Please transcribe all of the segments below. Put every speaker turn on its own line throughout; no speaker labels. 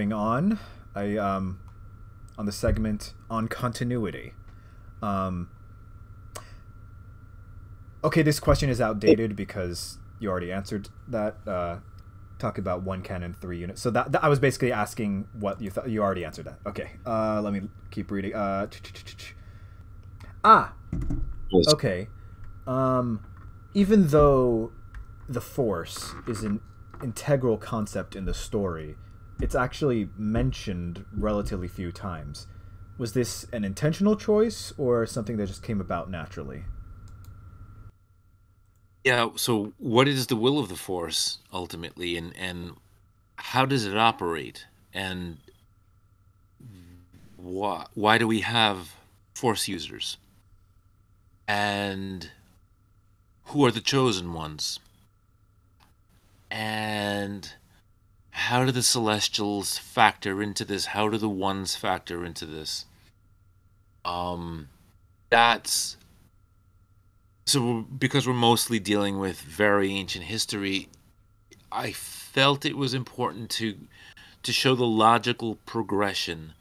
moving on. I on the segment on continuity. Um, okay, this question is outdated because you already answered that. Talk about one canon, three units. So that I was basically asking what you thought. You already answered that. Okay. Let me keep reading. Ah.
Yes.
Okay. Even though the Force is an integral concept in the story, it's actually mentioned relatively few times. Was this an intentional choice or something that just came about naturally?
Yeah, so what is the will of the Force ultimately, and how does it operate? And why do we have Force users? And who are the chosen ones? And how do the Celestials factor into this? How do the ones factor into this? Um, that's so because we're mostly dealing with very ancient history, I felt it was important to show the logical progression.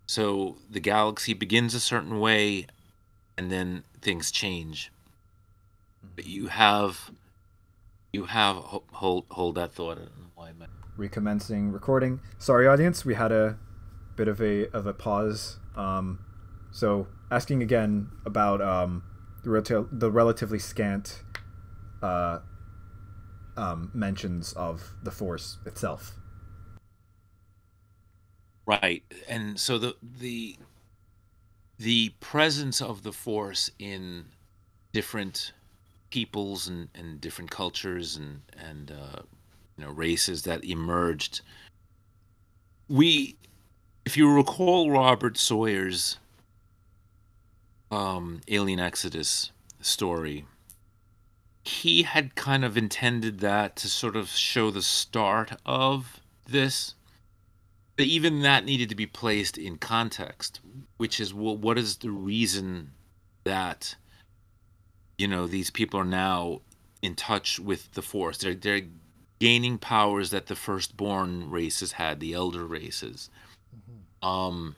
So the galaxy begins a certain way, and then things change. But
Mm-hmm.
you have hold that thought. I don't know why am I.
Recommencing recording. Sorry, audience, we had a bit of a pause. So asking again about the relatively scant uh, mentions of the Force itself.
Right, and so the presence of the Force in different peoples and different cultures and races that emerged. We, if you recall Robert Sawyer's Alien Exodus story, he had kind of intended that to sort of show the start of this. But even that needed to be placed in context, which is what is the reason that these people are now in touch with the Force. They're gaining powers that the firstborn races had, the elder races.
Mm-hmm.
Um,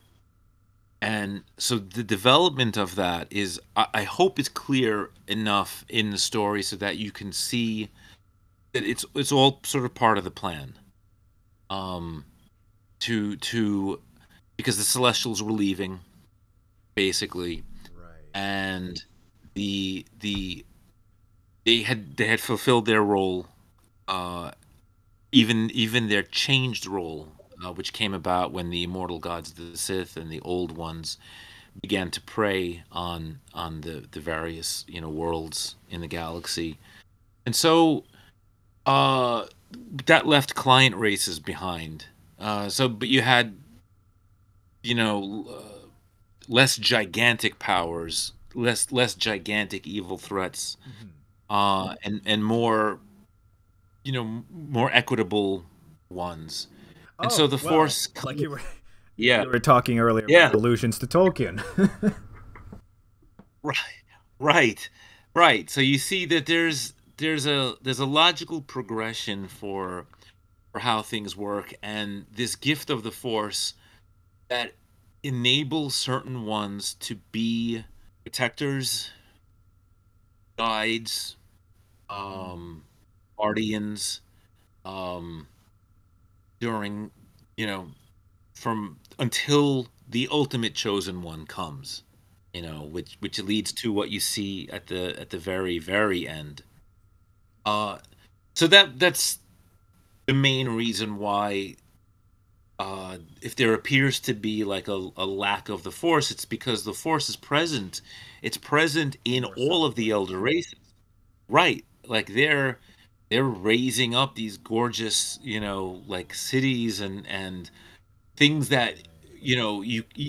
and so the development of that is, I hope, it's clear enough in the story so that you can see that it's all sort of part of the plan. Um, to because the Celestials were leaving basically,
Right.
and the they had fulfilled their role, uh, even their changed role, which came about when the immortal gods of the Sith and the old ones began to prey on the various worlds in the galaxy, and so uh, that left client races behind. But you had you know less gigantic powers, less gigantic evil threats,
Mm-hmm.
and more more equitable ones. And so
Oh
the
well,
Force
like
kind
you
of,
were,
yeah,
you were talking earlier about
yeah,
allusions to Tolkien.
right, right, right. So you see that there's a logical progression for how things work, and this gift of the Force that enables certain ones to be protectors, guides,
Mm-hmm.
um, guardians, um, during you know from until the ultimate chosen one comes, which leads to what you see at the very very end. Uh, so that's the main reason why. If there appears to be like a lack of the Force, it's because the Force is present. It's present in
More
all of
subtly.
the elder races, right? Like they're raising up these gorgeous, like cities and things that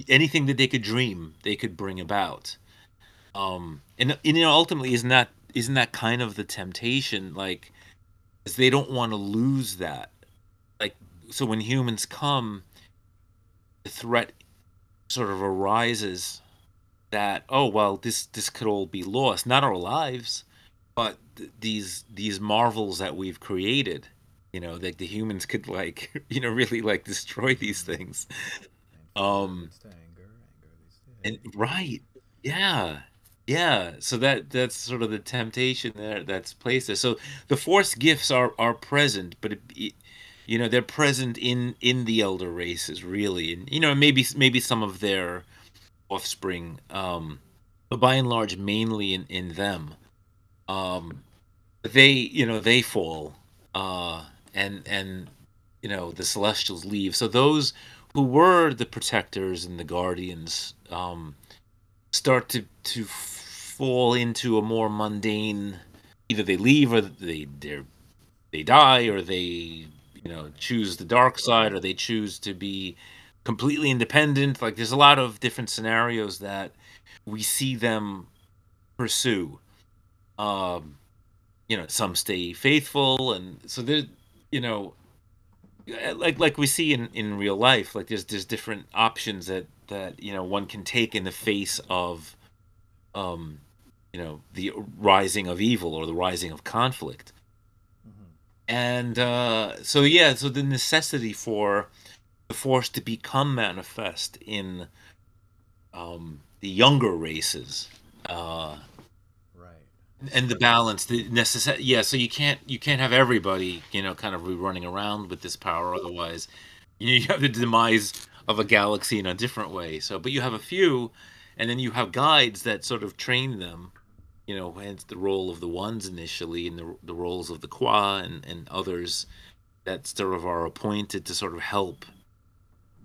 anything that they could dream, they could bring about. And ultimately, isn't that kind of the temptation? Like, 'cause they don't want to lose that. Like, so when humans come, the threat sort of arises that, oh well, this could all be lost, not our lives, but these marvels that we've created. like the humans could like really like destroy these things.
And fear
Um
leads to anger, anger leads to
and
hate.
right. Yeah. Yeah. So that's sort of the temptation there that's placed there. So the force gifts are present, but they're present in the elder races really, and maybe some of their offspring, but by and large mainly in them. Um they fall, uh and the celestials leave, so those who were the protectors and the guardians start to fall into a more mundane. Either they leave, or they die, or they choose the dark side, or they choose to be completely independent. Like, there's a lot of different scenarios that we see them pursue. um some stay faithful, and so there, you know like we see in real life. Like, there's different options that one can take in the face of um the rising of evil or the rising of conflict.
Mm-hmm.
And so yeah, so the necessity for the force to become manifest in the younger races, uh
Right.
and the balance, the necessary. Yeah, so you can't have everybody kind of running around with this power. Otherwise, you have the demise of a galaxy in a different way. So, but you have a few, and then you have guides that sort of train them. Hence the role of the ones initially, and the roles of the Qua and others that sort of are appointed to sort of help.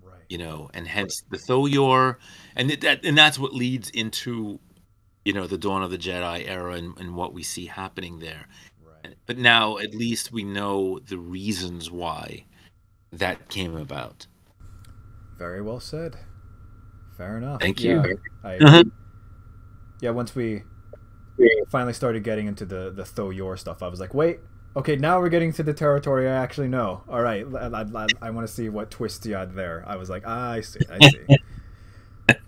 Right.
And hence the Thoyor, and that's what leads into the Dawn of the Jedi era, and what we see happening there.
Right.
But now at least we know the reasons why that came about.
Very well said. Fair enough.
Thank you.
Yeah. I
Uh-huh.
Yeah, once we finally started getting into the Thoyor stuff, I was like, wait, okay, now we're getting to the territory I actually know. All right, I want to see what twists you had there. I was like, I see, I see.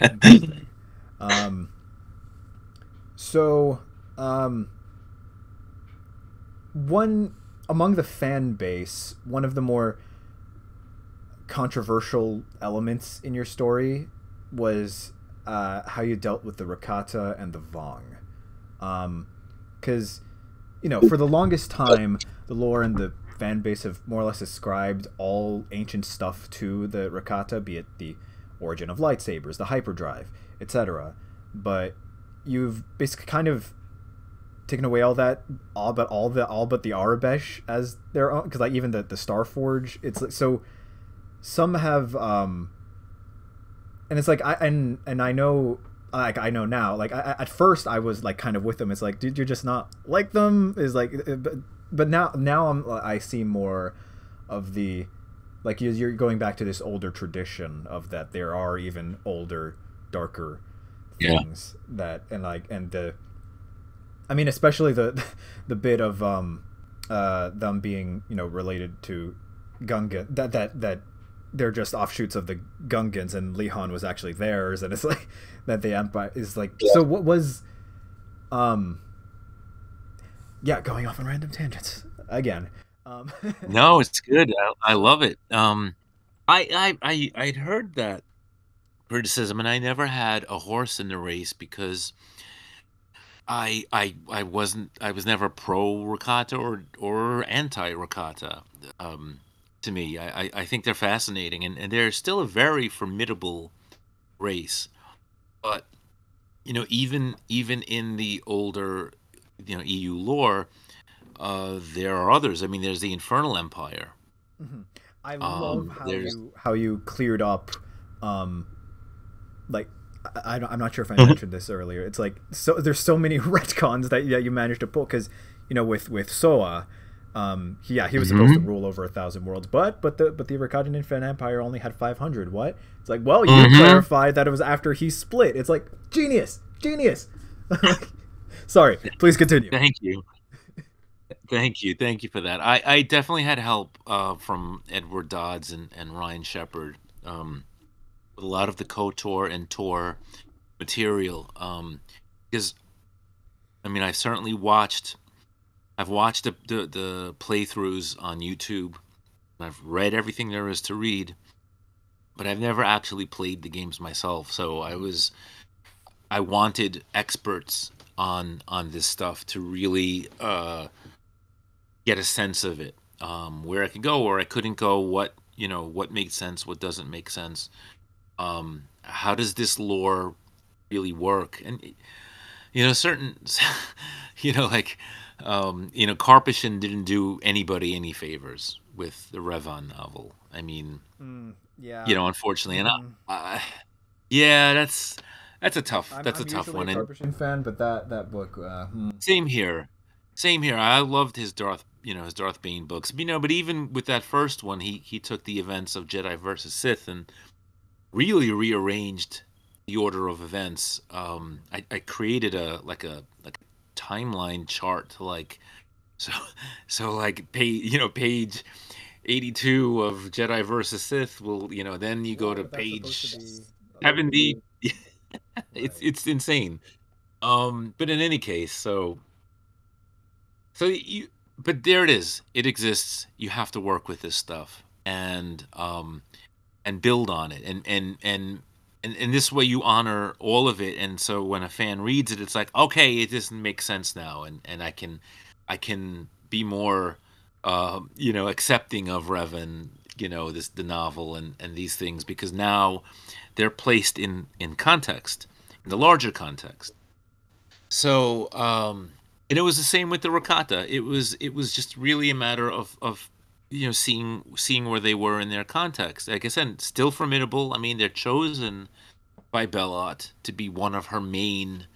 Interesting. Um, so, um, one among the fan base, one of the more controversial elements in your story was how you dealt with the Rakata and the Vong. Because, for the longest time, the lore and the fan base have more or less ascribed all ancient stuff to the Rakata, be it the origin of lightsabers, the hyperdrive, etc. But you've basically kind of taken away all that, all but the Arabesh as their own, because like even the Starforge, it's like, so some have and it's like and I know, like I know now, like at first I was like kind of with them. It's like, dude, you're just not like them, is like, but now I see more of the, like, you're going back to this older tradition of that there are even older, darker
Yeah.
things that, and like, and the, I mean, especially the bit of them being related to Gungan, that they're just offshoots of the Gungans, and Lehon was actually theirs, and it's like that the Empire is like.
Yeah.
So what was, yeah, going off on random tangents again. Um,
No, it's good. I love it. I'd heard that criticism, and I never had a horse in the race because I was never pro Rakata or anti Rakata. Um, to me, I think they're fascinating, and they're still a very formidable race. But even in the older EU lore, there are others. I mean, there's the Infernal Empire.
mhm. I love
There's
how you cleared up, um, like I'm not sure if I mentioned this earlier. It's like, so there's so many retcons that you managed to pull, because with Soa, he was supposed to
Mhm.
rule over 1,000 worlds, but the Rakatan Infinite Empire only had 500. What? It's like, well, you
Mhm.
clarified that it was after he split. It's like, genius, genius. Sorry, please continue.
Thank you. Thank you for that. I definitely had help from Edward Dodds and Ryan Shepard, with a lot of the KOTOR and Tor material. Because I mean, I certainly watched I've watched the playthroughs on YouTube. I've read everything there is to read, but I've never actually played the games myself. So I wanted experts on this stuff to really get a sense of it, where I could go, where I couldn't go, what what makes sense, what doesn't make sense. How does this lore really work? And certain, like Karpyshyn didn't do anybody any favors with the Revan novel. I mean,
Yeah.
unfortunately, and yeah, that's a tough
I'm usually
one.
a
And
Karpyshyn fan, but that book.
same here, same here. I loved his Darth Bane books. But even with that first one, he took the events of Jedi versus Sith and really rearranged the order of events. I created a timeline chart to so like page 82 of Jedi versus Sith will then you go
Whoa,
to
but that's supposed to
page
be
70.
right.
It's insane. But in any case, so you but there it is. It exists. You have to work with this stuff and build on it and this way you honor all of it. And so when a fan reads it, it's like, okay, it doesn't make sense now, and I can be more accepting of Revan, the novel and these things, because now they're placed in context, in the larger context. So and it was the same with the Rakata. It was just really a matter of seeing where they were in their context. Like I said, still formidable. I mean, they're chosen by Belot to be one of her main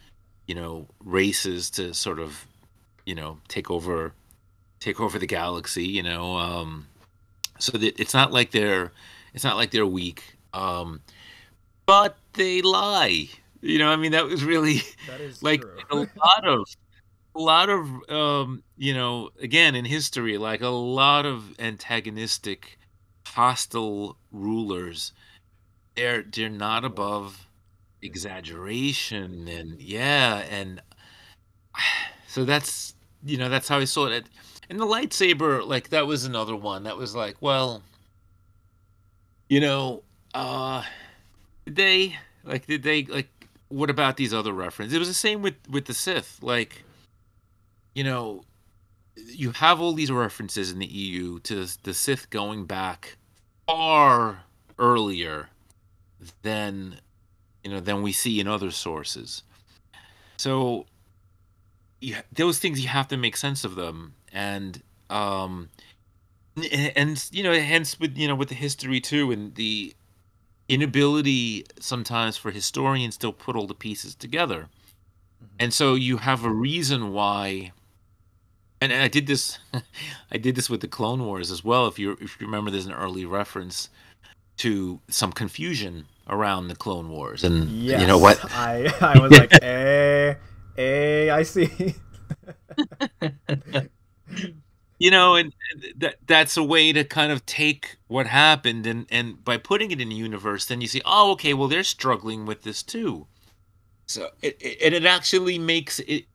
races to sort of take over the galaxy. So that it's not like they're weak. But they lie. I mean, that was really
That is
like
true.
a lot of again, in history, like a lot of antagonistic, hostile rulers, they're not
Well,
above
it's
exaggeration. And yeah, and so that's how I saw it. And the lightsaber, like, that was another one that was like, well, you know uh did they like, what about these other references? It was the same with the Sith. Like, you know you have all these references in the EU to the Sith going back far earlier than than we see in other sources. So those things, you have to make sense of them. Um and hence, with the history too, and the inability sometimes for historians to put all the pieces together.
Mhm.
And so you have a reason why. And I did this I did this with the Clone Wars as well. If you remember, there's an early reference to some confusion around the Clone Wars. And you know
Yes,
what?
I was like, I see.
And that's a way to kind of take what happened, and by putting it in the universe, then you see, oh, okay, well, they're struggling with this too. So it actually makes it,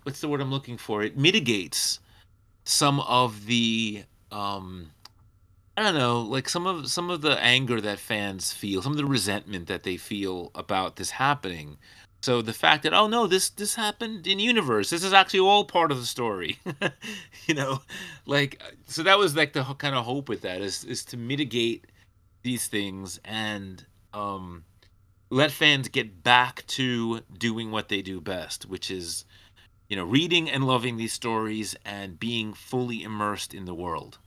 what's the word I'm looking for? It mitigates some of the I don't know, like some of the anger that fans feel, some of the resentment that they feel about this happening. So the fact that, oh no, this happened in universe. This is actually all part of the story. you know, so that was like the kind of hope with that, is to mitigate these things and um let fans get back to doing what they do best, which is reading and loving these stories and being fully immersed in the world.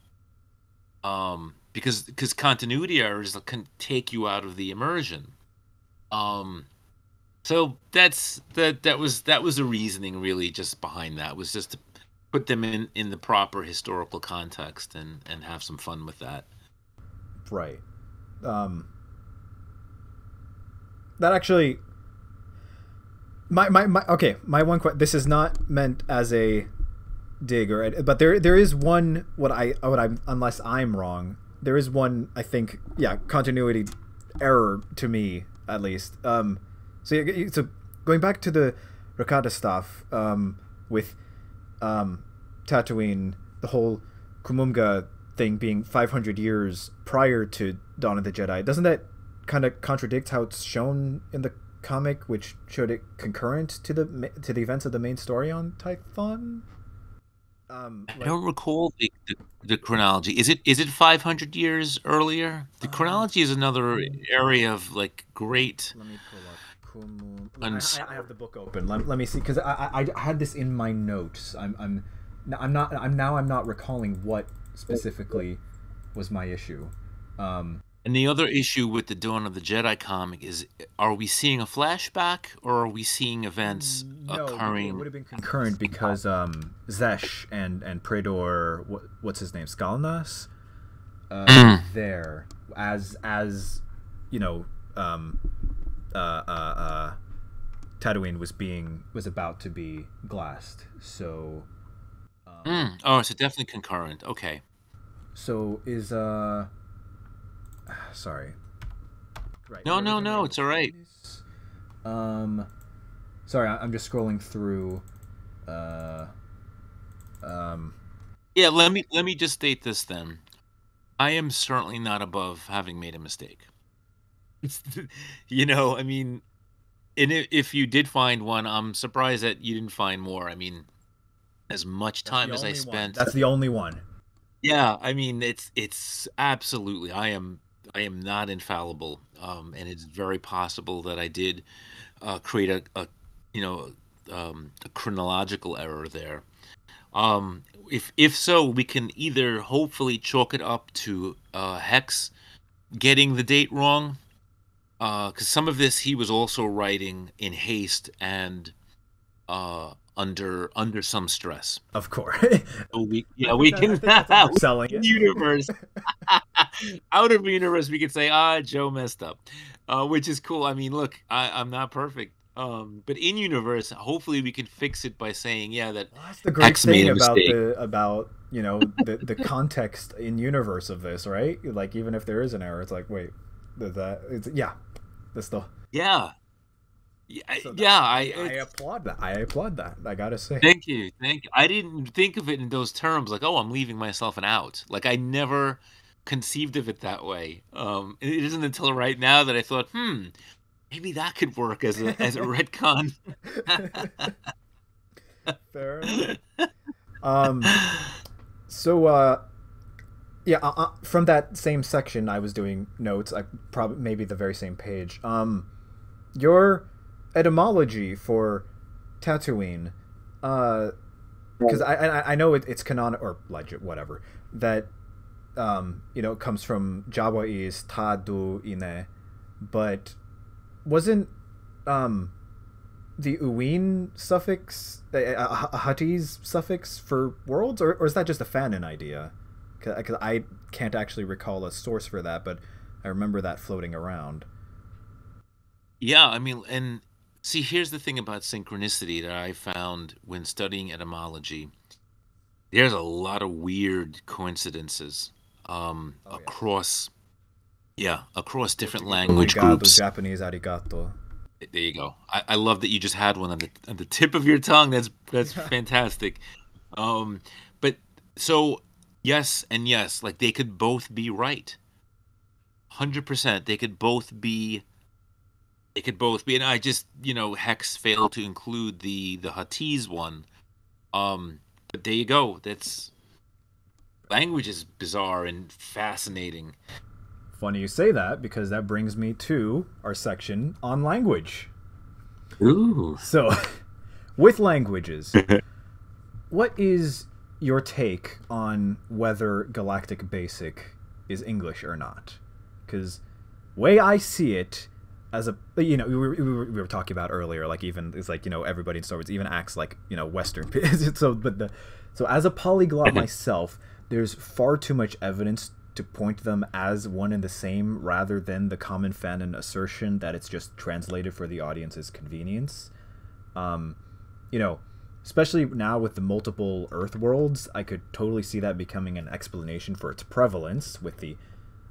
Because continuity errors can take you out of the immersion. Um, so that was the reasoning, really, just behind that, was just to put them in the proper historical context and have some fun with that.
Right. Um, that actually, my okay. My one question. This is not meant as a dig, but there is one, what I'm, unless I'm wrong, there is one, I think, yeah, continuity error to me, at least. So going back to the Rakata stuff, with Tatooine, the whole Kumumgah thing being 500 years prior to Dawn of the Jedi, doesn't that kind of contradict how it's shown in the comic, which showed it concurrent to the events of the main story on Tython?
I don't recall the chronology. Is it 500 years earlier? The chronology is another area of like great.
Let me pull up I have the book open. Let me see, because I had this in my notes. I'm not recalling what specifically was my issue.
And the other issue with the Dawn of the Jedi comic is, are we seeing a flashback or are we seeing events occurring?
It would have been concurrent because Zesh and Predor, what's his name, Skalnas, there as you know, Tatooine was about to be glassed. So
oh, so definitely concurrent. Okay.
So is sorry. Right.
No, it's all right.
Sorry, I'm just scrolling through.
Yeah, let me just state this then. I am certainly not above having made a mistake. I mean, and if you did find one, I'm surprised that you didn't find more. I mean, as much time as I spent.
That's the only one.
Yeah, I mean, it's absolutely. I am not infallible, and it's very possible that I did create a chronological error there. If so, we can either hopefully chalk it up to Hex getting the date wrong, because some of this he was also writing in haste and under some stress.
Of course.
So we can
selling it.
Universe. Out of universe, we could say, Joe messed up, which is cool. I mean, look, I'm not perfect. But in universe, hopefully we can fix it by saying, that
that's the great thing about the context in universe of this, right? Like, even if there is an error, it's like, wait, that's the
I
applaud that. I gotta say.
Thank you. I didn't think of it in those terms, like, I'm leaving myself an out. Like, I never conceived of it that way. It isn't until right now that I thought, maybe that could work as a retcon.
Fair enough. So from that same section, I was doing notes. I probably maybe the very same page. Your etymology for Tatooine, because I know it's canon or legit, whatever, that it comes from Jawaese Taduine, but wasn't the Uween suffix a Huttese suffix for worlds, or is that just a fanon idea? Because I can't actually recall a source for that, but I remember that floating around.
Yeah, I mean, and see, here's the thing about synchronicity that I found when studying etymology. There's a lot of weird coincidences across different language groups.
Japanese arigato.
There you go. I love that you just had one on the tip of your tongue. That's fantastic. But so yes and yes, like they could both be right. 100%. They could both be, and I just, Hex failed to include the Huttese one. But there you go. Language is bizarre and fascinating.
Funny you say that, because that brings me to our section on language.
Ooh.
So, with languages, what is your take on whether Galactic Basic is English or not? Because way I see it, as a we were talking about earlier, like, even it's like, everybody in Star Wars even acts like Western. So as a polyglot myself, there's far too much evidence to point them as one and the same, rather than the common fanon assertion that it's just translated for the audience's convenience. Especially now with the multiple Earth worlds, I could totally see that becoming an explanation for its prevalence, with the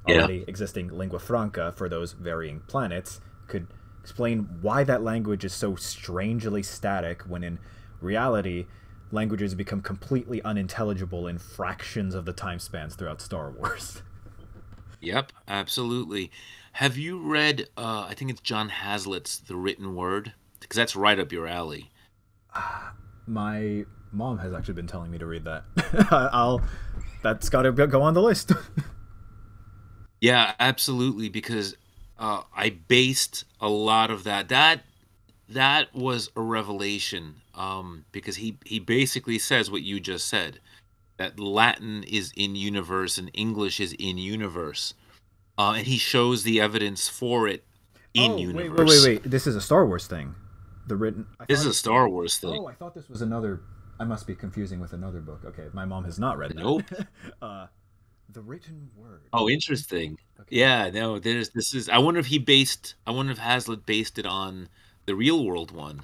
already existing lingua franca for those varying planets. Could explain why that language is so strangely static, when in reality languages become completely unintelligible in fractions of the time spans throughout Star Wars.
Yep, absolutely. Have you read, I think it's John Hazlitt's The Written Word? Because that's right up your alley.
My mom has actually been telling me to read that. I'll That's got to go on the list.
Yeah, absolutely. Because I based a lot of that was a revelation. Because he basically says what you just said, that Latin is in universe and English is in universe, and he shows the evidence for it in
Oh, wait, wait, wait,
universe.
wait. This is a Star Wars thing. The written. I
This is
thought.
a Star Wars thing.
Oh, I thought this was another. I must be confusing with another book. Okay, my mom has not read
Nope.
that. uh, the written word.
Oh, interesting.
Okay.
Yeah, no, there's this is I wonder if Hazlitt based it on the real world one.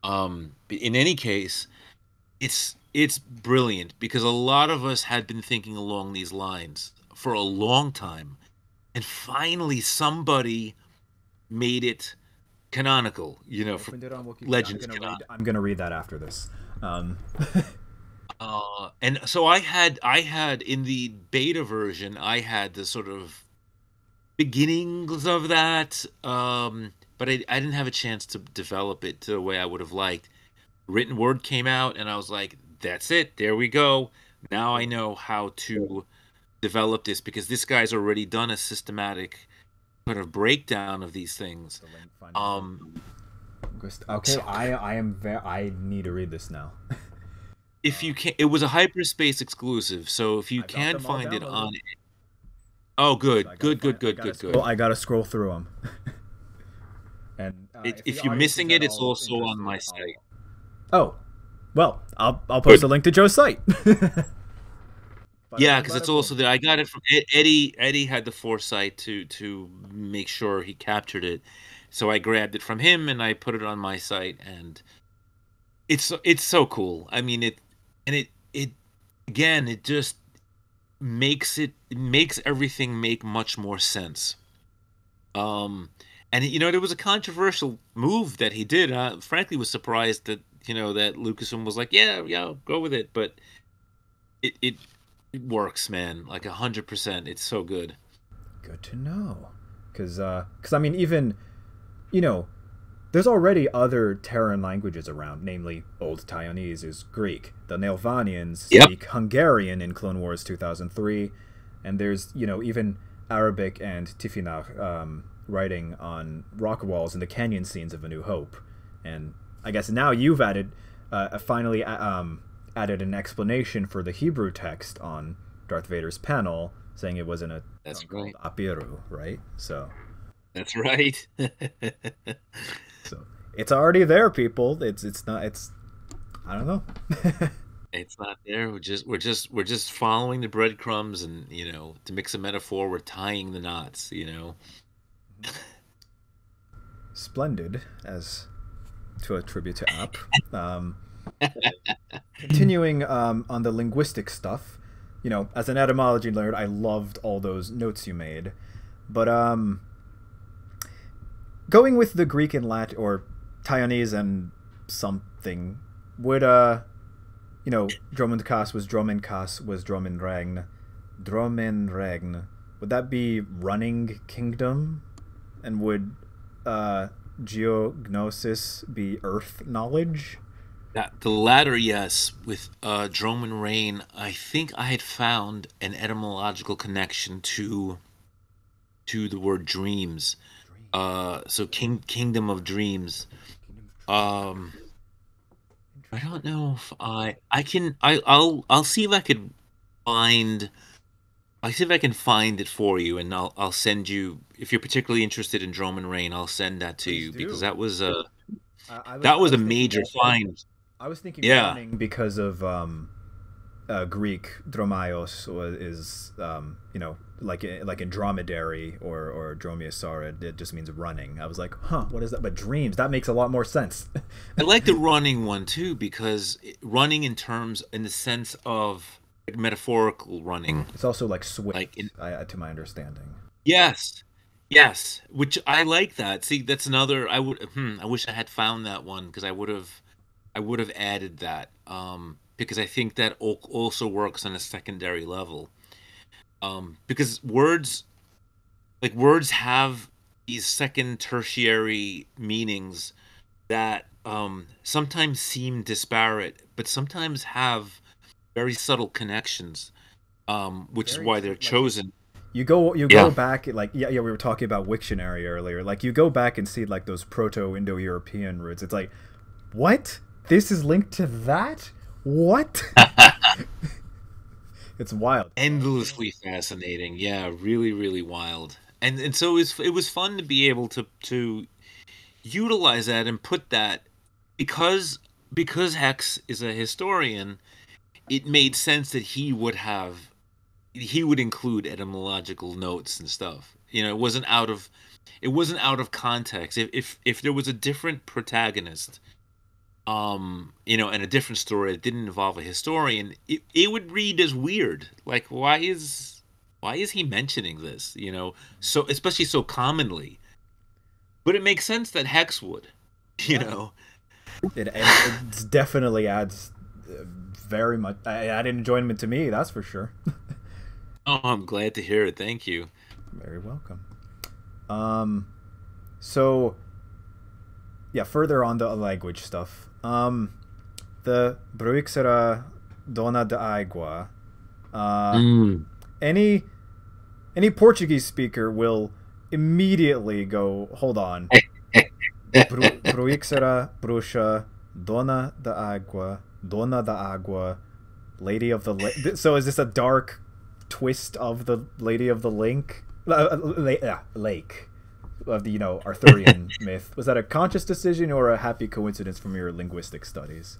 But in any case, it's brilliant because a lot of us had been thinking along these lines for a long time, and finally somebody made it canonical, for
Opened it on Wikipedia.
Legends canonical.
I'm gonna read that after this. Um,
And so I had in the beta version, I had the sort of beginnings of that, but I didn't have a chance to develop it to the way I would have liked. Written Word came out, and I was like, "That's it. There we go. Now I
cool.
know how to develop this because this guy's already done a systematic kind of breakdown of these things."
The link finally.
Um,
Okay,
so
I am very. I need to read this now.
if you can, it was a hyperspace exclusive, so if you
I've got
can
them all
find it
downloaded.
on, oh,
So
good,
I gotta
good,
find.
good, good, good,
I
good.
gotta scroll through them. And
It,
if the
if you're
audience is
missing
at
it, it's
all
also on
interested,
my site.
I'll. Oh, well, I'll post
Good.
a link to Joe's site. Bada
Yeah,
bing,
because it's
bada boom.
also there. I got it from Eddie. Eddie had the foresight to make sure he captured it, so I grabbed it from him and I put it on my site, and it's so cool. I mean it again. It just it makes everything make much more sense. Um, and there was a controversial move that he did. Frankly, was surprised that that Lucasfilm was like, yeah, yeah, go with it, but it it, it works, man, like 100%. It's so good.
Good to know, because I mean, even you know, there's already other Terran languages around, namely Old Taiwanese is Greek. The Nelvanians
Yep.
speak Hungarian in Clone Wars 2003, and there's even Arabic and Tifinagh writing on rock walls in the canyon scenes of A New Hope. And I guess now you've finally added an explanation for the Hebrew text on Darth Vader's panel, saying it was in a
That's
tongue called
right.
Apiru, right?
That's right.
So it's already there, people. It's not. It's I don't know.
It's not there. We're just following the breadcrumbs, and to mix a metaphor, we're tying the knots.
Splendid, as to a tribute to App. Um, Continuing on the linguistic stuff, as an etymology nerd, I loved all those notes you made. But going with the Greek and Latin or Taiwanese and something, would Dromenkas was Dromenregn. Would that be running kingdom? And would geognosis be earth knowledge?
The latter, yes. With Drome and Rain, I think I had found an etymological connection to the word dreams.
Dream.
So Kingdom of Dreams.
Kingdom of dreams.
Um, I
Interesting.
don't know if I can I'll see if I could find I'll see if I can find it for you, and I'll send you, if you're particularly interested in Drome and Rain, I'll send that to
Please
you because
do. I was
that
I
was a
was thinking
major find.
I was thinking
Yeah.
running because of Greek dromaios is like in dromedary or dromaeosaur, it just means running. I was like, huh, what is that? But dreams, that makes a lot more sense.
I like the running one too because running in the sense of metaphorical running,
It's also like
like in
swift, to my understanding.
yes, yes, which I like that. See, that's another. I wish I had found that one because I would have. I would have added that, because I think that also works on a secondary level. Because words have these second tertiary meanings that sometimes seem disparate, but sometimes have very subtle connections, which is
Very
why
true.
they're chosen.
You go
Yeah.
back, like, yeah, we were talking about Wiktionary earlier. Like, you go back and see like those Proto-Indo-European roots. It's like, what? This is linked to that? What? It's wild.
Endlessly fascinating. Yeah, really, really wild. And so it was fun to be able to utilize that and put that, because Hex is a historian. It made sense that he would include etymological notes and stuff. It wasn't out of context. If there was a different protagonist, and a different story that didn't involve a historian, it would read as weird. Like, why is he mentioning this? So especially so commonly. But it makes sense that Hex would. You
Yeah.
know.
It definitely adds very much added enjoyment to me. That's for sure.
Oh, I'm glad to hear it. Thank you.
Very welcome. Um, so yeah, further on the language stuff. The Bruixera Dona de Agua. Uh,
Mm.
any Portuguese speaker will immediately go, hold on. Bruixera, Bruxa, Dona da Agua, Lady of the Lake. So is this a dark twist of the Lady of the Lake? Lake of the Arthurian myth. Was that a conscious decision or a happy coincidence from your linguistic studies?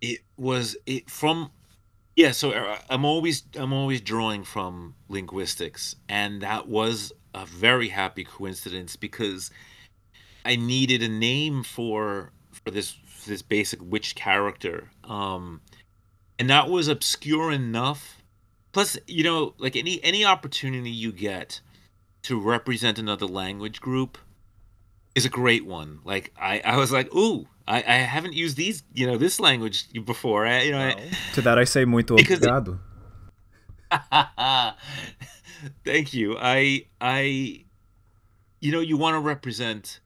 It was it from Yeah, so I'm always drawing from linguistics, and that was a very happy coincidence because I needed a name for this basic witch character. And that was obscure enough. Plus, like any opportunity you get to represent another language group is a great one. Like I was like, ooh, I haven't used this language before.
Well, to that I say muito
because
obrigado.
thank you. You want to represent,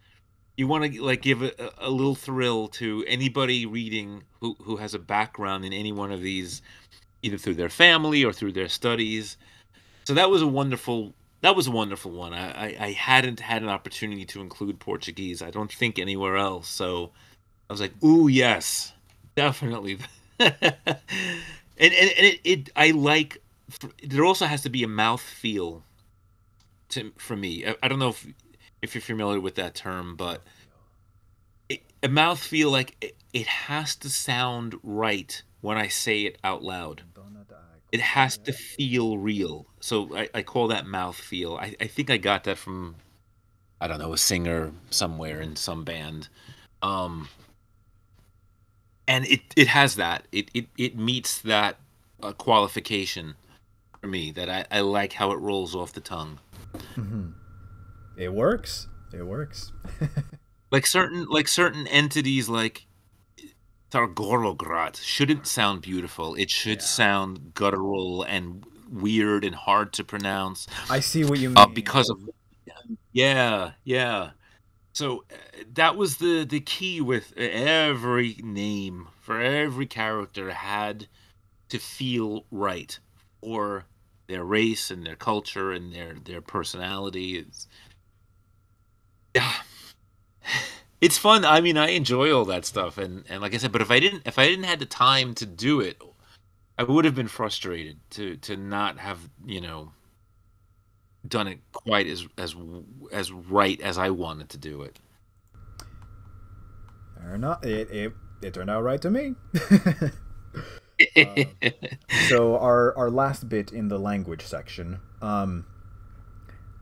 you want to like give a little thrill to anybody reading who has a background in any one of these, either through their family or through their studies. So that was a wonderful one. I hadn't had an opportunity to include Portuguese, I don't think, anywhere else. So I was like, ooh, yes, definitely. And I like. There also has to be a mouth feel for me. I don't know if you're familiar with that term, but a mouth feel, like it has to sound right when I say it out loud.
Dona da
It
Agua.
has to feel real. So I call that mouth feel. I think I got that from, I don't know, a singer somewhere in some band. Um, and it has that. It meets that qualification for me, that I like how it rolls off the tongue.
Mm-hmm. It works. It works.
Like certain entities, like Targorograd, shouldn't sound beautiful. It should
Yeah.
sound guttural and weird and hard to pronounce,
I see what you mean.
because of, yeah, yeah. So that was the key with every name for every character had to feel right for their race and their culture and their personality. Yeah, it's fun. I mean, I enjoy all that stuff, and like I said, but if I didn't have the time to do it, I would have been frustrated to not have done it quite as right as I wanted to do it.
Fair enough. It turned out right to me. So our last bit in the language section.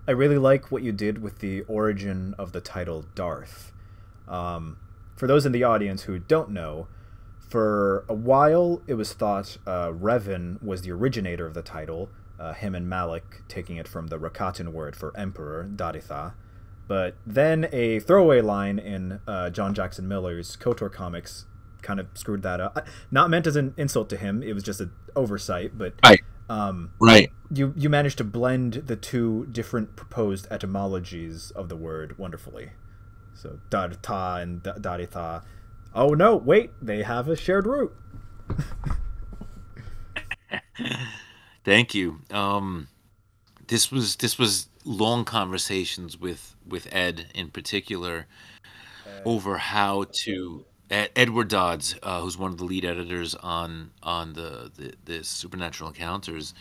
I really like what you did with the origin of the title Darth. For those in the audience who don't know, for a while it was thought Revan was the originator of the title, him and Malik taking it from the Rakatan word for emperor, Daritha. But then a throwaway line in John Jackson Miller's KOTOR comics kind of screwed that up. Not meant as an insult to him. It was just an oversight. But
Right. Right.
you managed to blend the two different proposed etymologies of the word wonderfully. So darta and daritha. Oh no! Wait, they have a shared root.
Thank you. This was long conversations with Ed in particular over how to Edward Dodds, who's one of the lead editors on the Supernatural Encounters.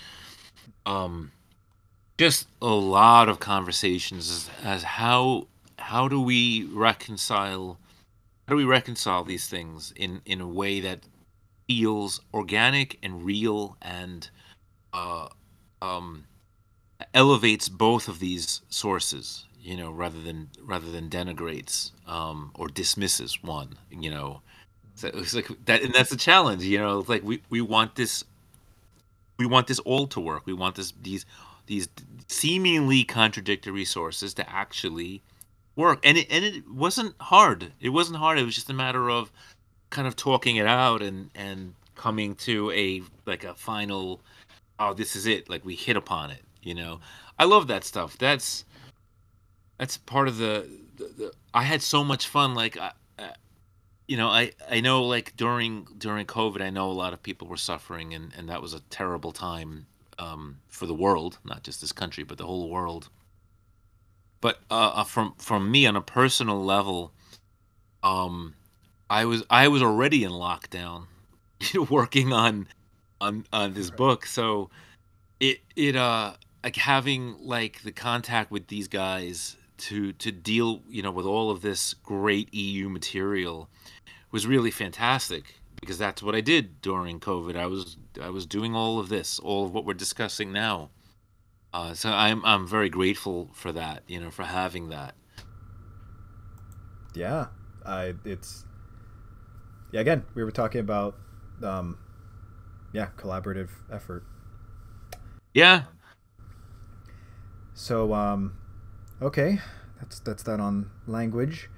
Just a lot of conversations as how do we reconcile these things in a way that feels organic and real and uh, um, elevates both of these sources, rather than denigrates or dismisses one. So it's like that, and that's the challenge. It's like we want this all to work. We want these seemingly contradictory sources to actually work, and it wasn't hard. It wasn't hard. It was just a matter of kind of talking it out and coming to a final, oh, this is it. Like we hit upon it. I love that stuff. That's part of the I had so much fun. Like I know, like during COVID, I know a lot of people were suffering, and that was a terrible time for the world, not just this country, but the whole world. But from me on a personal level, um, I was already in lockdown, working on this
Right.
book. So it like having like the contact with these guys to deal with all of this great EU material was really fantastic, because that's what I did during COVID. I was doing all of this, all of what we're discussing now. So I'm very grateful for that, for having that.
Yeah. It's yeah. Again, we were talking about um, yeah, collaborative effort.
Yeah.
So okay, that's that on language.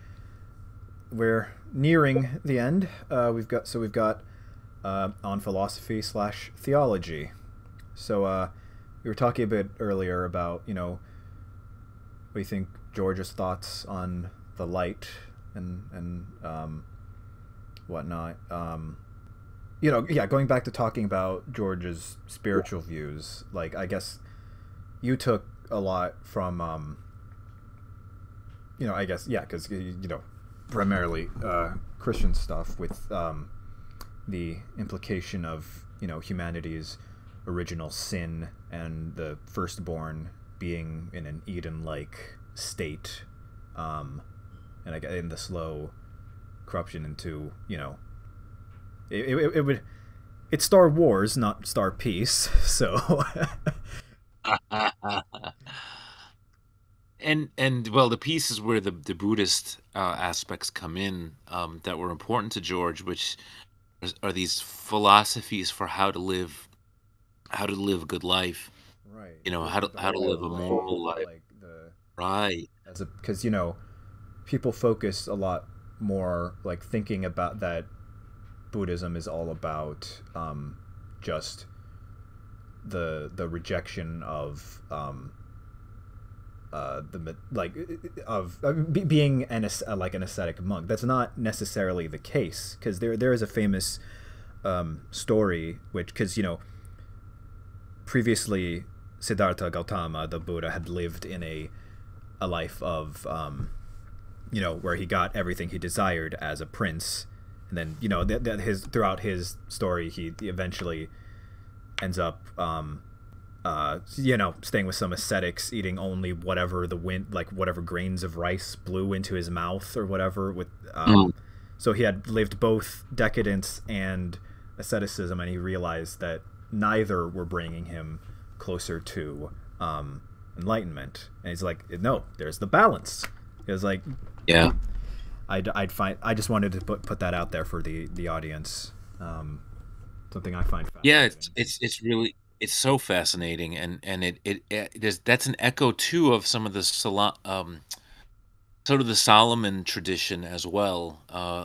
We're nearing the end. We've got on philosophy slash theology. So we were talking a bit earlier about what do you think George's thoughts on the light and whatnot. Yeah, going back to talking about George's spiritual views. Like I guess you took a lot from I guess yeah, because primarily Christian stuff with the implication of humanity's original sin and the firstborn being in an Eden-like state, and in the slow corruption into it would it's Star Wars, not Star Peace, so
And well, the pieces where the Buddhist aspects come in, that were important to George, which are these philosophies for how to live a good life,
right,
how to
the
how to
moral
live a
way,
moral life.
like the
Right.
as a because people focus a lot more like thinking about that Buddhism is all about just the rejection of the like of being like an ascetic monk. That's not necessarily the case, because there is a famous story which because previously Siddhartha Gautama, the Buddha, had lived in a life of where he got everything he desired as a prince, and then his throughout his story he eventually ends up staying with some ascetics, eating only whatever the wind, like whatever grains of rice blew into his mouth or whatever.
Mm.
So he had lived both decadence and asceticism, and he realized that neither were bringing him closer to enlightenment. And he's like, no, there's the balance. He was like,
Yeah.
I just wanted to put that out there for the audience. Something I find
Yeah,
fascinating.
it's really, it's so fascinating, and that's an echo too of some of the sort of the Solomon tradition as well.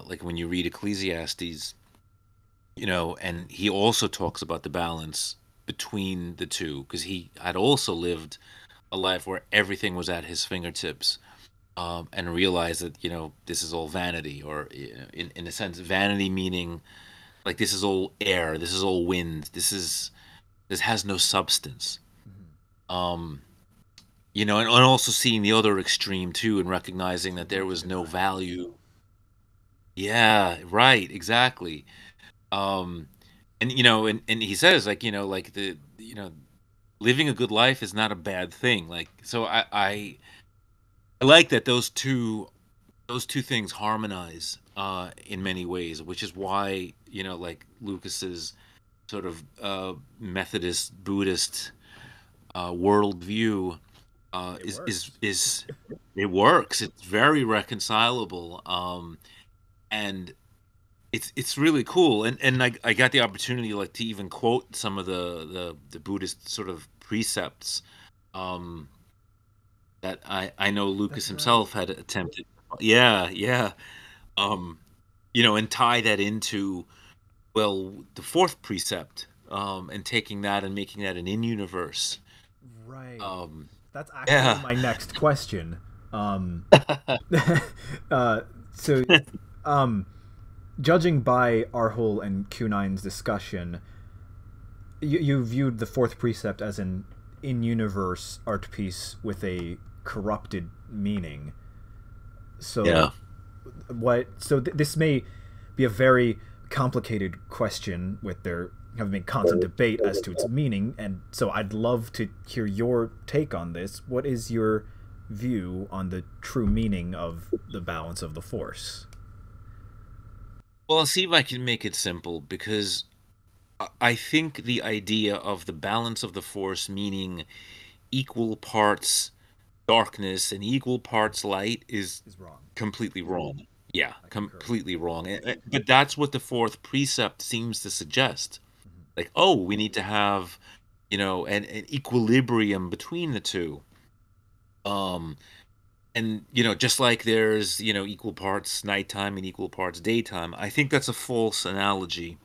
Like when you read Ecclesiastes, and he also talks about the balance between the two because he had also lived a life where everything was at his fingertips, and realized that this is all vanity, or in a sense, vanity meaning like this is all air, this is all wind, this has no substance.
Mhm.
Um, and also seeing the other extreme too, and recognizing
So
that there
much
was no
denial.
value. Yeah, right, exactly. Um, and he says like like living a good life is not a bad thing. Like so, I like that those two things harmonize in many ways, which is why like Lucas's sort of Methodist Buddhist worldview
It
is it works. It's very reconcilable, and it's really cool. And I got the opportunity like to even quote some of the Buddhist sort of precepts um, that I know Lucas
That's
himself
right.
had attempted. Yeah, yeah. Um, and tie that into, well, the fourth precept, and taking that and making that an in-universe.
Right.
Um,
That's actually
yeah.
my next question. Um, uh, so, um, judging by Arhul and Q9's discussion, you viewed the fourth precept as an in-universe art piece with a corrupted meaning. So,
Yeah.
this may be a very complicated question with there having been constant debate as to its meaning, and so I'd love to hear your take on this. What is your view on the true meaning of the balance of the force?
Well, I'll see if I can make it simple, because I think the idea of the balance of the force, meaning equal parts darkness and equal parts light, is
Is wrong.
completely wrong. Yeah,
I concur.
completely wrong. But that's what the fourth precept seems to suggest.
Mhm.
Like, oh, we need to have, an equilibrium between the two. Um, and just like there's, equal parts nighttime and equal parts daytime. I think that's a false analogy.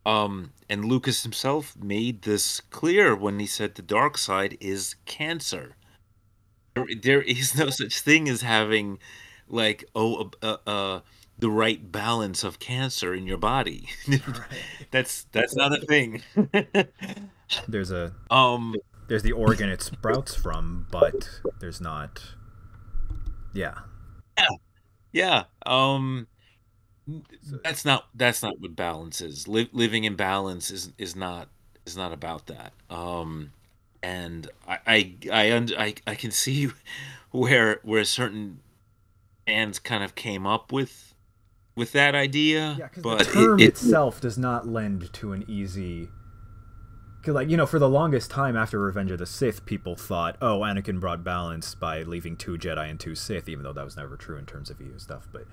And Lucas himself made this clear when he said the dark side is cancer. There is no such thing as having, like, the right balance of cancer in your body.
Right.
That's not a thing.
There's a
um,
there's the organ it sprouts from, but there's not. Yeah.
yeah, yeah.
So
That's not what balance is. Living in balance is not about that. And I can see where certain fans kind of came up with that idea,
yeah, because the
but it,
term
it
itself does not lend to an easy. Cause like for the longest time after Revenge of the Sith, people thought, oh, Anakin brought balance by leaving 2 Jedi and 2 Sith, even though that was never true in terms of EU stuff. But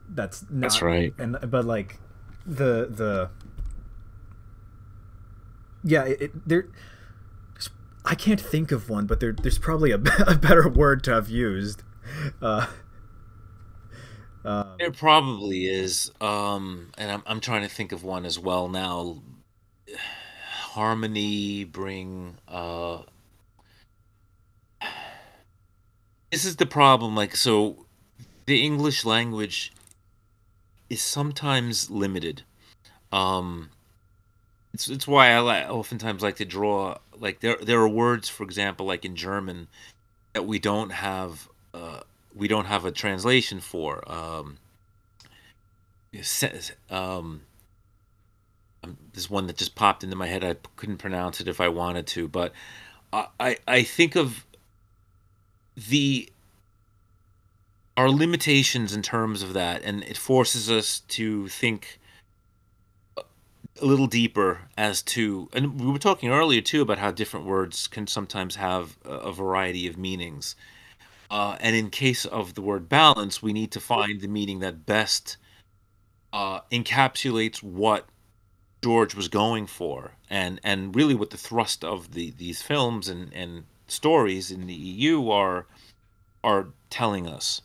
that's
that's
not.
right.
And but like the yeah, there. I can't think of one, but there's probably a better word to have used. Uh,
There
um,
probably is, and I'm trying to think of one as well now. Harmony, bring. This is the problem. Like, so the English language is sometimes limited. Um, it's why oftentimes like to draw, like, there are words, for example, like in German, that we don't have a translation for. Se- um, there's one that just popped into my head. I couldn't pronounce it if I wanted to, but I think of the our limitations in terms of that, and it forces us to think a little deeper as to, and we were talking earlier too about how different words can sometimes have a variety of meanings. And in case of the word balance, we need to find the meaning that best encapsulates what George was going for, and really what the thrust of these films and stories in the EU are telling us.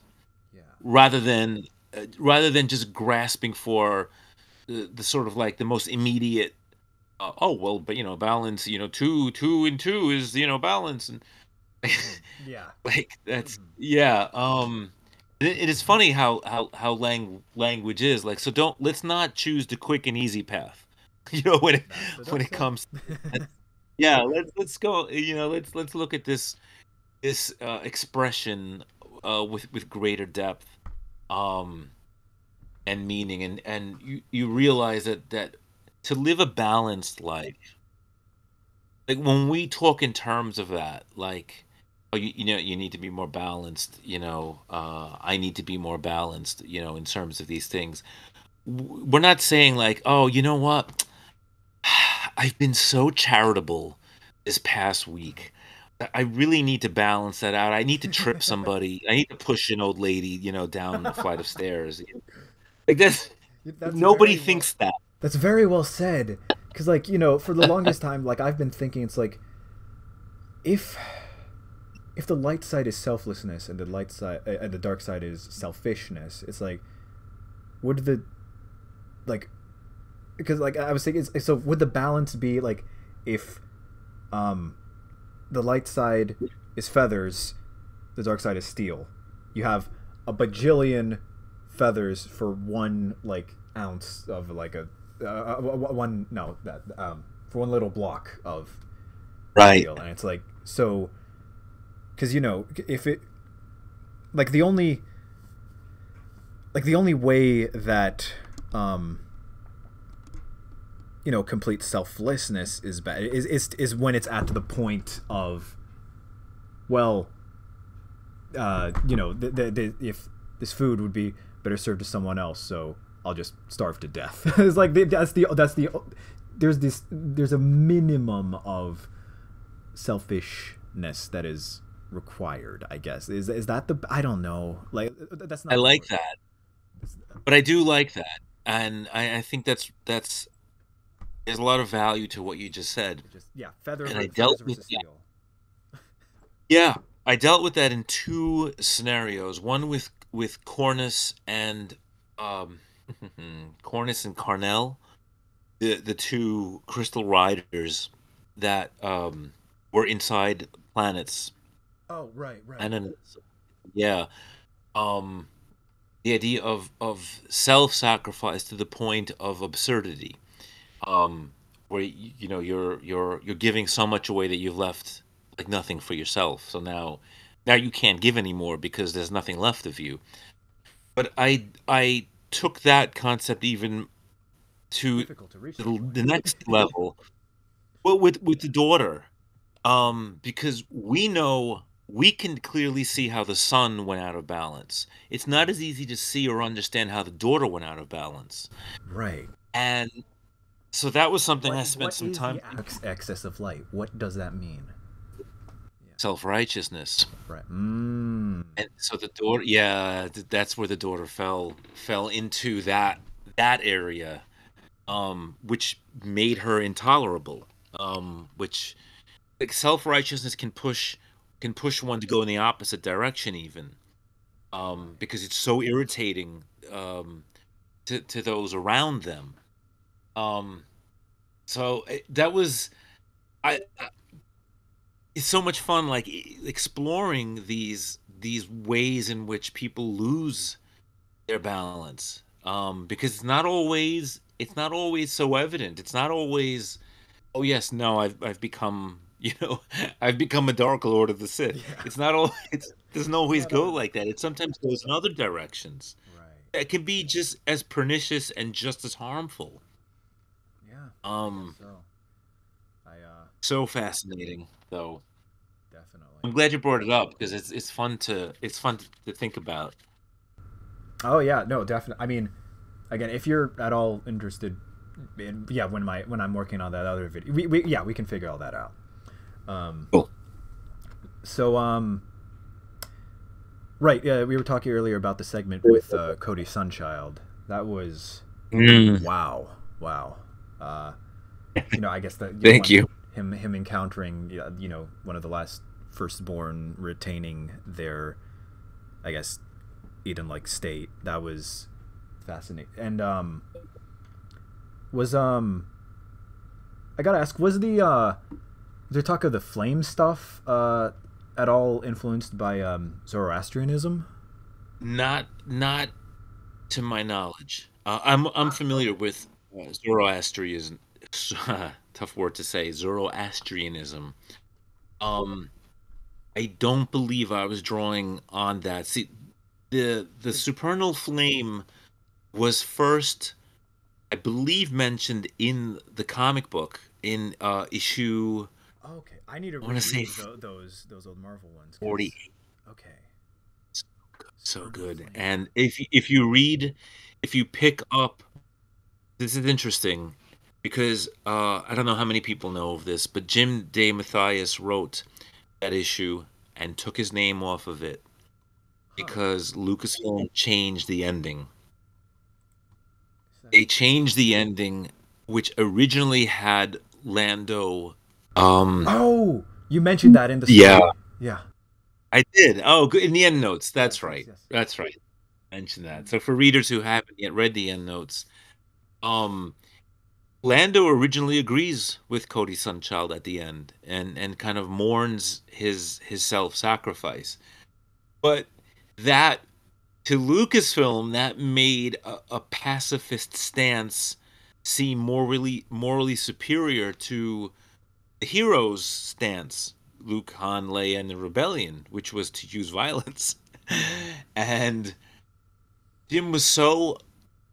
rather than just grasping for the sort of like the most immediate. Oh well, but balance. Two and two is balance, and
Yeah.
like that's yeah. It is funny how language is like. So let's not choose the quick and easy path. When
That's the
when
dark
it
side.
comes. Yeah, let's go. Let's look at this expression with greater depth, um, and meaning, and you realize that to live a balanced life, like when we talk in terms of that, like, oh, you need to be more balanced. I need to be more balanced. In terms of these things, we're not saying like, oh, you know what? I've been so charitable this past week. I really need to balance that out. I need to trip somebody. I need to push an old lady, down a flight of stairs. Like that's
That's
nobody
very well.
thinks that.
That's very well said. Because, like, for the longest time, like, I've been thinking, it's like, if the light side is selflessness and the light side and the dark side is selfishness, it's like, would the like, because like I was thinking, so would the balance be like, if um the light side is feathers, the dark side is steel. You have a bajillion feathers for one like ounce of like a one no that for one little block of
Right.
steel, and it's like, so because if it like the only way that um complete selflessness is bad is when it's at the point of, well, if this food would be better served to someone else, so I'll just starve to death. It's like there's a minimum of selfishness that is required, I guess. Is that the, I don't know, like, that's
I
not the
like
word.
that, but I do like that, and I think that's there's a lot of value to what you just said,
Just, yeah,
and I dealt
feathers
with
versus
that.
steel.
Yeah, I dealt with that in two scenarios. One with Cornus and um, Cornus and Carnell, the two crystal riders that were inside planets.
Oh, right, right.
And then, yeah, um, the idea of self-sacrifice to the point of absurdity, where you're giving so much away that you've left like nothing for yourself. So now you can't give anymore because there's nothing left of you. But I took that concept even to
Difficult to reach that
the
point.
next level. Well, with the daughter, because we can clearly see how the son went out of balance. It's not as easy to see or understand how the daughter went out of balance.
Right.
And so that was something I spent
What
some
is
time
the
thinking.
excess of light? What does that mean?
Self-righteousness.
Right.
And so the daughter, yeah, that's where the daughter fell into that area, which made her intolerable. Which like self-righteousness can push one to go in the opposite direction even, because it's so irritating, to those around them. Um, so that was I it's so much fun, like exploring these ways in which people lose their balance, because it's not always so evident. It's not always, oh yes, no, I've become, I've become a Dark Lord of the Sith.
Yeah.
It's not all it doesn't
It's
always
not
go
always.
like that. It sometimes goes in other directions.
Right.
It can be just as pernicious and just as harmful.
Yeah. I guess
Um,
so. I
so fascinating though.
definitely.
I'm glad you brought it up because it's fun to think about.
Oh yeah, no, definitely. I mean, again, if you're at all interested in, yeah, when I'm working on that other video, we can figure all that out. Um,
Cool.
so right, yeah, we were talking earlier about the segment with Cody Sunn-Childe. That was,
Mm,
wow, wow. Uh, I guess that,
thank
one,
you.
him encountering, one of the last firstborn retaining their, I guess, Eden-like state. That was fascinating. And was I gotta ask, was the talk of the flame stuff at all influenced by Zoroastrianism?
Not to my knowledge. I'm familiar with Zoroastrianism. Tough word to say. Zoroastrianism. Um, I don't believe I was drawing on that. See, the supernal flame was first, I believe, mentioned in the comic book in issue.
Okay, I need to
I want to say
reread those old Marvel ones.
40.
Okay,
So
Supernal
good.
Flame.
And if you read, if you pick up, this is interesting because I don't know how many people know of this, but Jim De Mathias wrote that issue and took his name off of it
Huh.
because Lucasfilm changed the ending.
Is that
They changed the ending, which originally had Lando.
Oh, you mentioned that in the
Yeah,
story. Yeah.
I did. Oh, good. In the end notes.
Yes,
That's
yes,
right.
yes.
That's right. Mention that.
Mm.
So for readers who haven't yet read the end notes, um, Lando originally agrees with Cody Sunn-Childe at the end and kind of mourns his self-sacrifice. But that to Lucasfilm that made a pacifist stance seem morally superior to the hero's stance, Luke, Han, Leia, and the rebellion, which was to use violence. And Jim was so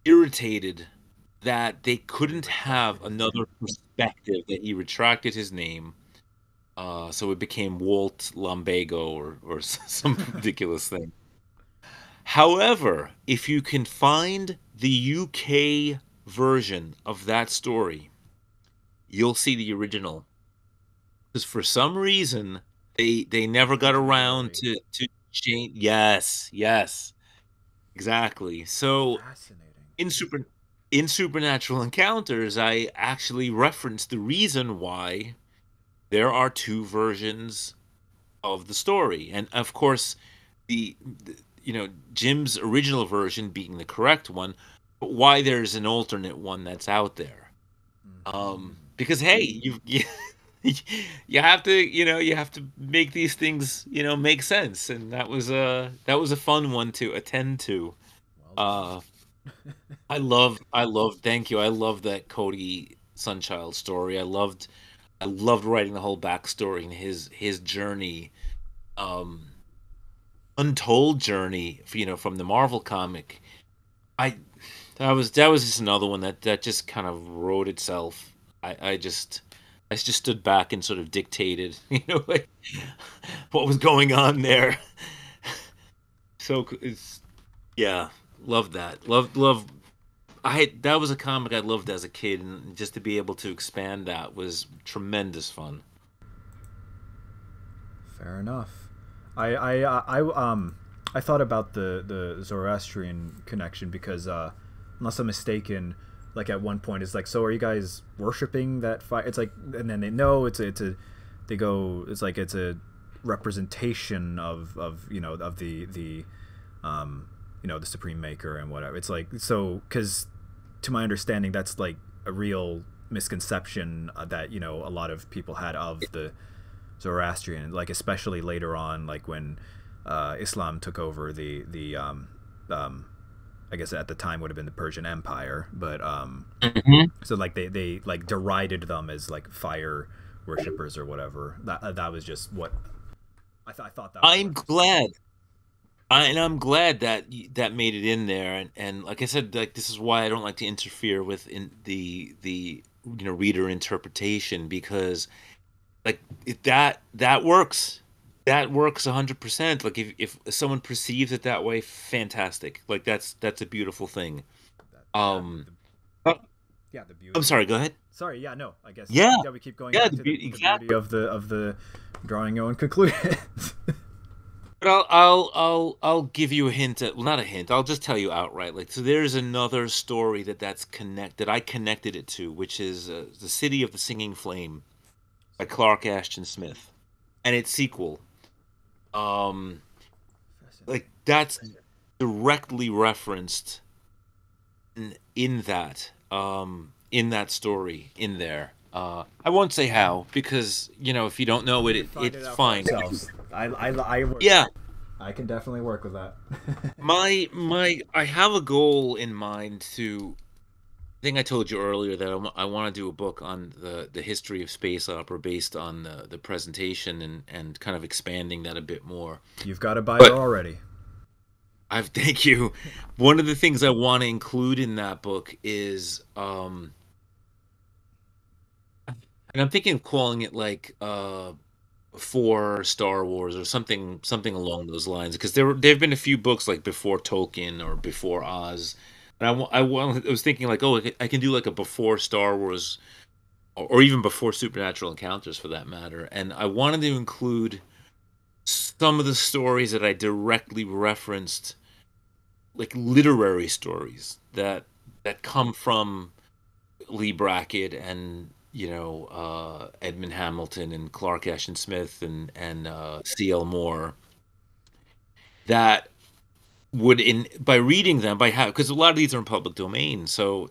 irritated that they couldn't have another perspective that he retracted his name. So it became Walt Lumbago or some ridiculous thing. However, if you can find the UK version of that story, you'll see the original. Because for some reason they never got
Changed the
around
story.
to change. Yes, yes, exactly. So
Fascinating.
in supernatural encounters, I actually referenced the reason why there are two versions of the story, and of course, the Jim's original version being the correct one, but why there's an alternate one that's out there.
Mm-hmm.
Because hey, you have to you have to make these things make sense, and that was a fun one to attend to.
Well
Uh,
done.
I love thank you. I love that Cody Sunchild story. I loved writing the whole backstory and his journey, um, untold journey, from the Marvel comic. I that was just another one that just kind of wrote itself. I just stood back and sort of dictated, like, what was going on there. So it's yeah, loved that. Love. That was a comic I loved as a kid, and just to be able to expand that was tremendous fun.
Fair enough. I thought about the Zoroastrian connection because unless I'm mistaken, like at one point it's like, so are you guys worshiping that fire? It's like, and then they know it's a they go, it's like it's a representation of of the the supreme maker and whatever. It's like, so because to my understanding that's like a real misconception that a lot of people had of the Zoroastrian, like especially later on, like when Islam took over um, I guess at the time would have been the Persian Empire, but
Mhm.
so like they like derided them as like fire worshippers or whatever. That was just what I thought that was
I'm
referencing.
glad. And I'm glad that that made it in there, and like I said, like this is why I don't like to interfere with in the reader interpretation, because like that works. That works 100%. Like if someone perceives it that way, fantastic. Like that's a beautiful thing.
Yeah,
Um,
the,
uh,
yeah, the
I'm
beauty of
sorry.
it.
Go ahead.
Sorry, yeah, no, I guess
Yeah,
yeah we keep going
yeah.
back to the beauty
Exactly.
of the drawing your own conclusions.
But I'll give you a hint. Well, not a hint. I'll just tell you outright. Like, so there's another story that's that I connected it to, which is the City of the Singing Flame by Clark Ashton Smith, and its sequel. Um,
Fascinating.
like that's directly referenced in that story in there. I won't say how because if you don't know
We
it,
can find it
it's
out for
fine.
ourselves.
Yeah,
I can definitely work with that.
I have a goal in mind to. I think I told you earlier that I want to do a book on the history of space opera based on the presentation and kind of expanding that a bit more.
You've got a bio
But
already.
thank you. One of the things I want to include in that book is and I'm thinking of calling it like before Star Wars or something along those lines because there've been a few books like before Tolkien or before Oz. And I was thinking like, oh, I can do like a before Star Wars or even before Supernatural Encounters for that matter. And I wanted to include some of the stories that I directly referenced, like literary stories that come from Lee Brackett and Edmund Hamilton and Clark Ashton Smith and C.L. Moore that would in by reading them by how because a lot of these are in public domain, so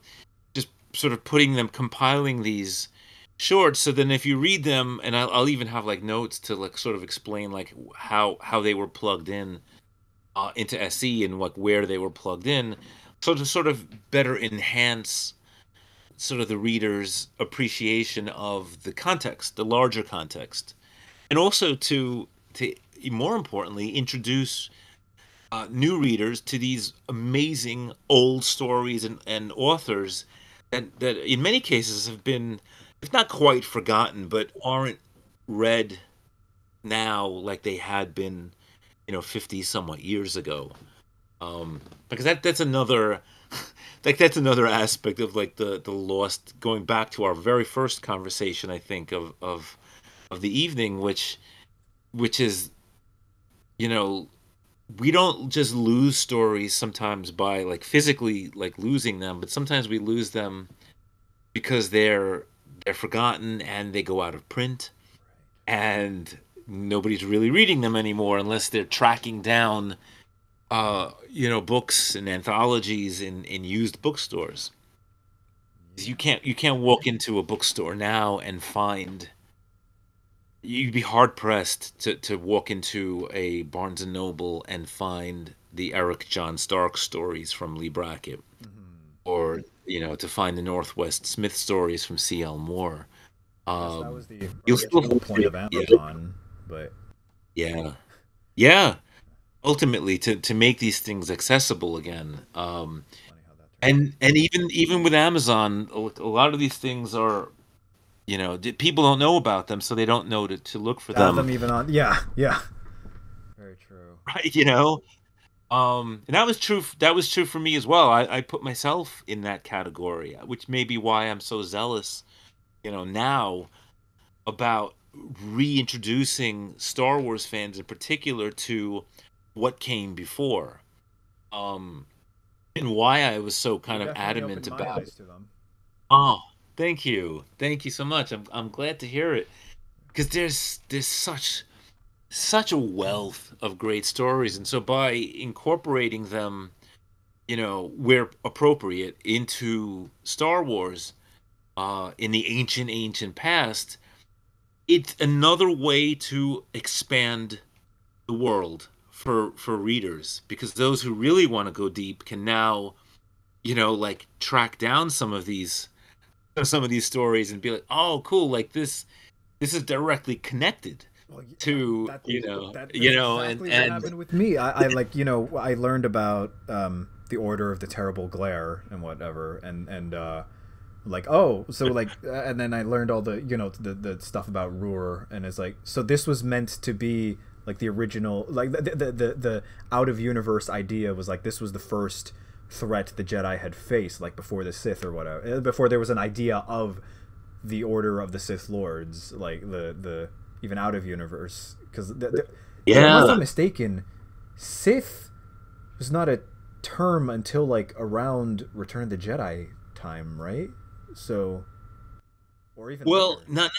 just sort of putting them compiling these shorts so then if you read them and I'll even have like notes to like sort of explain like how they were plugged in into SE and like where they were plugged in so to sort of better enhance sort of the reader's appreciation of the context, the larger context, and also to more importantly introduce new readers to these amazing old stories and authors that in many cases have been, if not quite forgotten, but aren't read now like they had been, 50 somewhat years ago. Because that's another like that's another aspect of like the lost going back to our very first conversation I think of the evening which is you know we don't just lose stories sometimes by like physically like losing them but sometimes we lose them because they're forgotten and they go out of print and nobody's really reading them anymore unless they're tracking down books and anthologies in used bookstores. You can't walk into a bookstore now and find you'd be hard pressed to walk into a Barnes and Noble and find the Eric John Stark stories from Lee Brackett,
Mm-hmm.
or to find the Northwest Smith stories from C.L. Moore.
I guess that was the
You'll still
original point of
yeah,
Amazon, but
yeah, yeah. Ultimately, to make these things accessible again.
funny how that turned out.
And even with Amazon, a lot of these things are people don't know about them, so they don't know to look for
To have
them,
them even on, yeah, yeah, very true.
right? And that was true for me as well. I put myself in that category, which may be why I'm so zealous, now about reintroducing Star Wars fans in particular to what came before. Um, and why I was so
You
kind of
definitely
adamant
opened my
about.
eyes to them.
Oh, thank you so much. I'm glad to hear it because there's such a wealth of great stories, and so by incorporating them, where appropriate into Star Wars, in the ancient past, it's another way to expand the world for readers because those who really want to go deep can now like track down some of these stories and be like oh cool like this is directly connected
Well,
to
that's
and
exactly what happened with me. I like I learned about the Order of the Terrible Glare and whatever, and like oh so like and then I learned all the the stuff about Ruhr, and it's like so this was meant to be like the original like the out of universe idea was like this was the first threat the Jedi had faced like before the Sith or whatever before there was an idea of the Order of the Sith Lords like the even out of universe because if I'm
yeah
not mistaken, Sith was not a term until like around Return of the Jedi time, right? So, or even
well
later.
not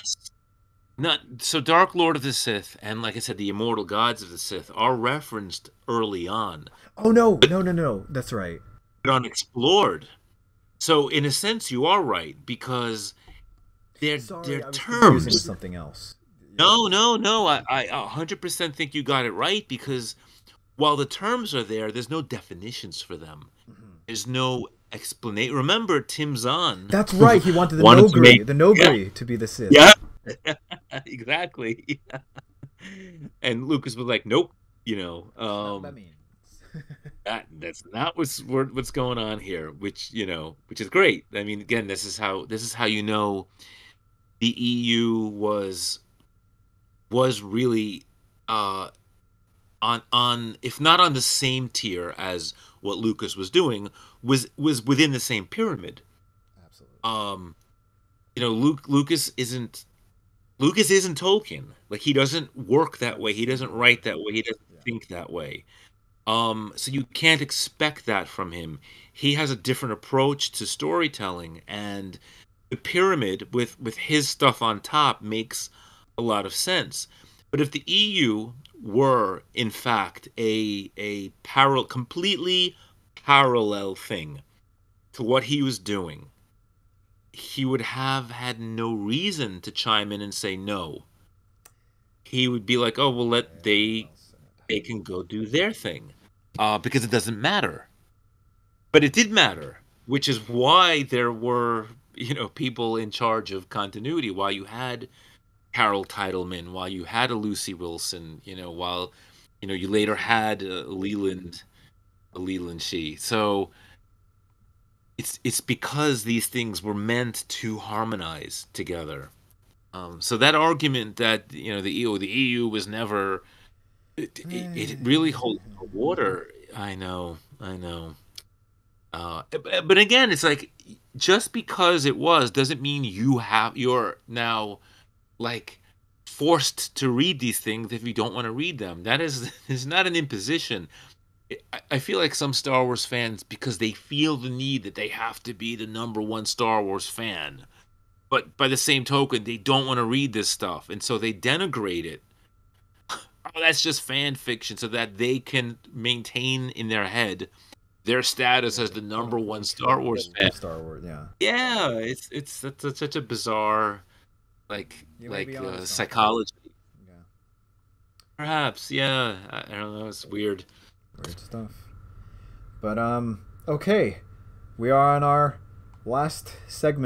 Not so Dark Lord of the Sith and, like I said, the immortal gods of the Sith are referenced early on,
Oh no, no, no, no. That's right.
but unexplored. So in a sense, you are right because
Sorry,
they're
I was confusing with
terms.
something else. Yeah.
No, no, no. I 100% think you got it right because while the terms are there, there's no definitions for them.
Mhm.
There's no explanation. Remember, Tim Zahn
That's right. He wanted
wanted to make
The
yeah,
Nogri to be the Sith.
yeah, exactly. And Lucas was like, "Nope," you know,
That's not what that means.
that's not what's going on here, which which is great. I mean, again, this is how the EU was really uh on if not on the same tier as what Lucas was doing, was within the same pyramid.
Absolutely.
Um, Lucas isn't Tolkien. Like he doesn't work that way. He
That's
doesn't
right.
write that way. He doesn't
Yeah.
think that way. So you can't expect that from him. He has a different approach to storytelling, and the pyramid with his stuff on top makes a lot of sense. But if the EU were in fact a completely parallel thing to what he was doing, he would have had no reason to chime in and say no. He would be like, "Oh, well,
Very well said.
they can go do their thing," because it doesn't matter. But it did matter, which is why there were people in charge of continuity. Why you had Carol Titleman, while you had a Lucy Wilson, while you later had a Leland Shee. So it's because these things were meant to harmonize together. So that argument that the EU was never it really holds no water. I know. But again, it's like just because it was doesn't mean you're now like forced to read these things if you don't want to read them. That is not an imposition. I feel like some Star Wars fans, because they feel the need that they have to be the number one Star Wars fan, but by the same token, they don't want to read this stuff, and so they denigrate it. Oh, that's just fan fiction, so that they can maintain in their head their status as
Their
the
quote
number one
unquote
Star Wars
true
fan.
Star Wars. Yeah.
Yeah, such a bizarre
You may be onto something.
psychology.
Yeah.
Perhaps, yeah. I don't know. It's weird.
Weird stuff. But okay. We are on our last segment.